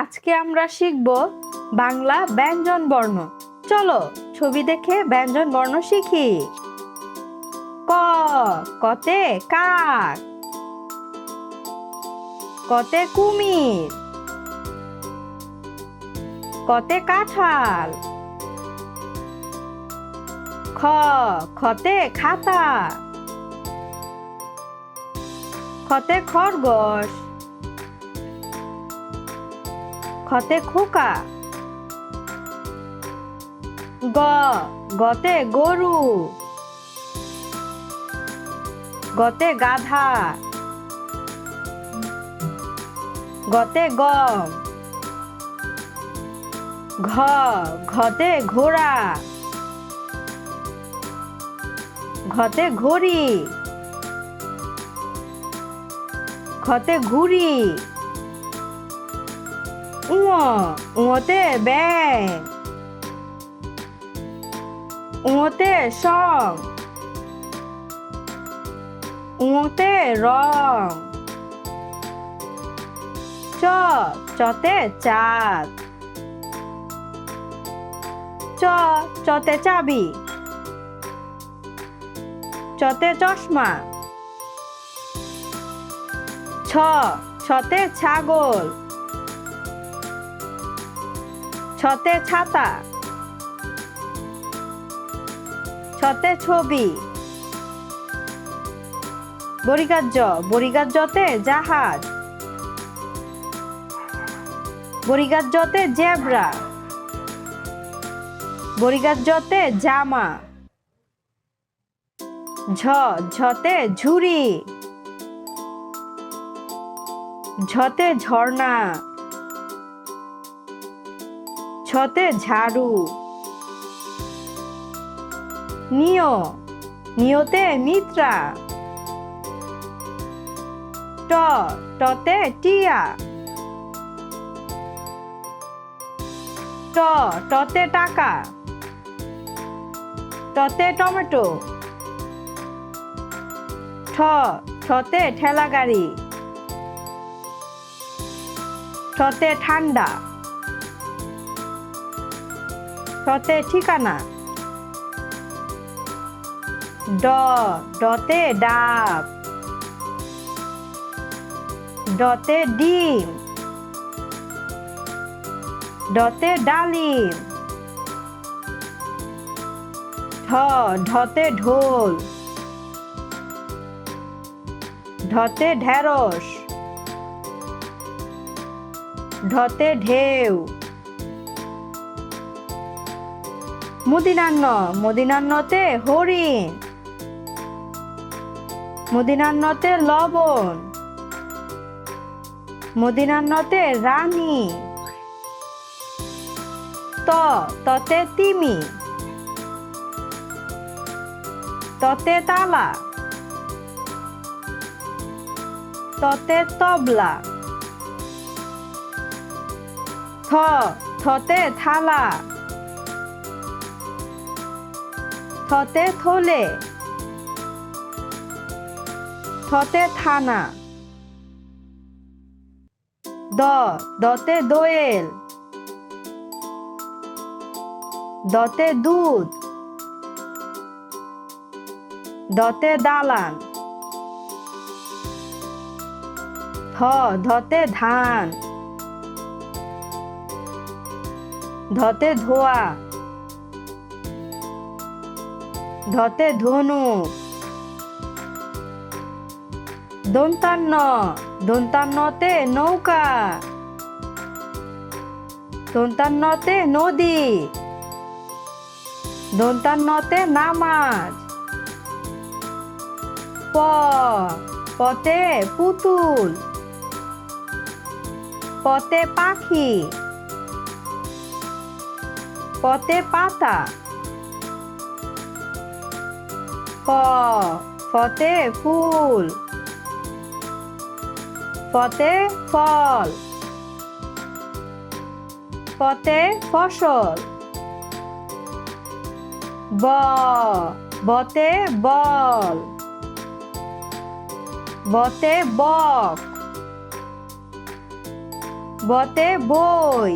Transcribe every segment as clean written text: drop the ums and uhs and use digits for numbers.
আজকে আমরা শিখব বাংলা ব্যঞ্জন বর্ণ। চলো ছবি দেখে ব্যঞ্জন বর্ণ শিখি। ক, কতে কাক, কতে কুমির, কতে কাঁঠাল। খ, খতে খাতা, খতে খরগোশ, খতে খোকা। গ, গতে গরু, গতে গাধা, গতে গম। ঘ, ঘতে ঘোড়া, ঘতে ঘড়ি, ঘতে ঘুড়ি। উঁতে ব্যাং, উঁতে সং, উঁতে রং। চ, চতে চাঁদ, চ, চতে চাবি, চতে চশমা। ছ, ছতে ছাগল, ছতে ছাতা, ছতে ছবি। বরিগার জ, বরিগার জতে জাহাজ, বরিগার জতে জেব্রা, বরিগার জতে জামা। ঝ, ঝতে ঝুড়ি, ঝতে ঝর্ণা, ছতে ঝাড়ু। নিয়, নিয়তে নিদ্রা। ট, টতে টিয়া, ট, টতে টাকা, টতে টমেটো। ঠ, ঠতে ঠেলা গাড়ি, ঠতে ঠান্ডা, ঠতে ঠিকানা। ড, ডতে ডাব, ডতে ডিম, ডতে ডালিম। ঢ, ঢতে ঢোল, ঢতে ঢেঁড়স, ঢতে ঢেউ। মুদিনান্ন, মুদিনান্নতে হরিণ, মুদিনান্নতে লবণ, মুদিনান্নতে রানী। ত, ততে তিমি, ততে তালা, ততে তবলা। থ, থতে থালা, থতে থলে, থতে থানা। দ, দতে দোয়েল, দতে দুধ, দতে দালান। ধ, ধতে ধান, ধতে ধোয়া, ধতে ধনুক। দন্তান্ন, দন্তান্নতে নৌকা, দন্তান্নতে নদী, দন্তান্নতে নামাজ। প, পতে পুতুল, পতে পাখি, পতে পাতা। ফ, ফতে ফুল, ফতে ফল, ফতে ফসল। ব, বতে বল, বতে বক, বতে বই,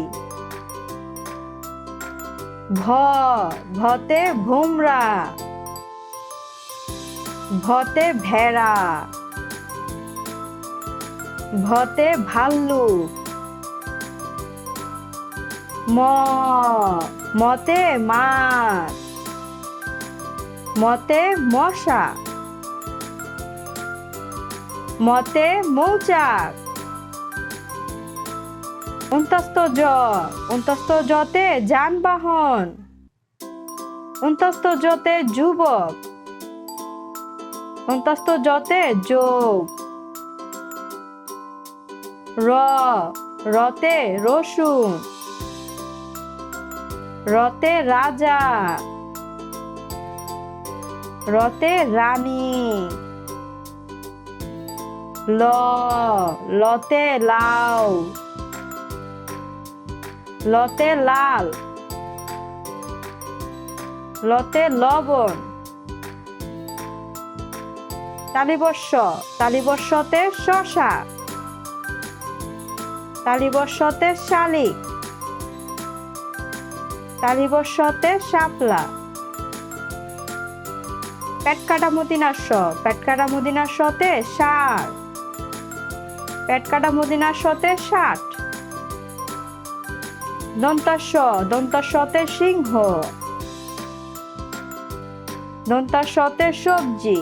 ভতে ভোমরা, ভতে ভেড়া, ভতে ভাল্লুক, মতে মাছ, মতে মশা, মতে মৌচাক। উন্তস্ত জতে যানবাহন, উন্তস্ত জতে যুবক, উন্তস্ত জতে যোগ। রতে রসুন, রতে রাজা, রতে রানী, লতে লাউ, লতে লাল, লতে লবণ। তালিবস্যতে শশা, তালিবস্যতে শালিক, তালিবস্যতে শাপলা। পেটকাটা মদিনাস্যতে ষাঁড়, পেটকাটা মদিনাস্যতে 60। দন্তাস্যতে সিংহ, দন্তাস্যতে সবজি,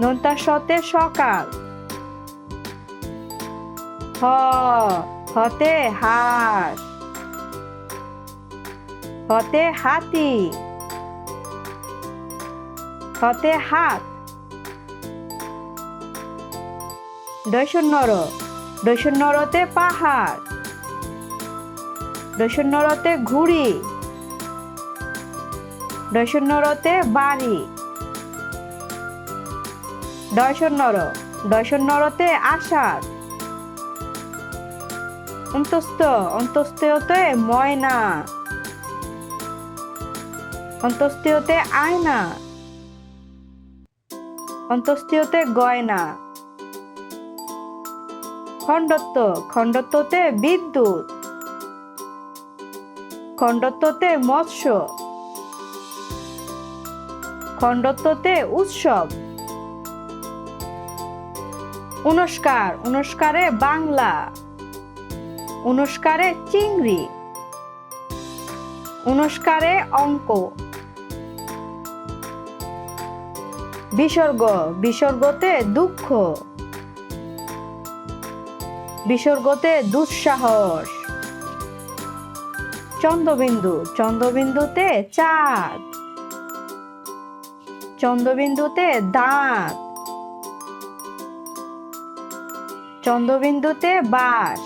দন্তাস্যতে সকাল। হতে হাঁস, হতে হাতি, হতে হাত। দৈশন্যরতে পাহাড়, দৈশন্যরতে ঘুড়ি, দৈশন্যরতে বাড়ি। দয়শন্যরতে আষাঢ়। অন্তস্ত্যতে ময়না, অন্তস্ত্যতে আয়না, অন্তস্ত্যতে গয়না। খণ্ডত্বতে বিদ্যুৎ, খণ্ডত্বতে মৎস্য, খণ্ডত্বতে উৎসব। উনস্কারে বাংলা, উনস্কারে চিংড়ি, উনস্কারে অঙ্ক। বিসর্গতে দুঃখ, বিসর্গতে দুঃসাহস। চন্দ্রবিন্দুতে চাঁদ, চন্দ্রবিন্দুতে দাঁত, চন্দ্রবিন্দুতে বাঁশ।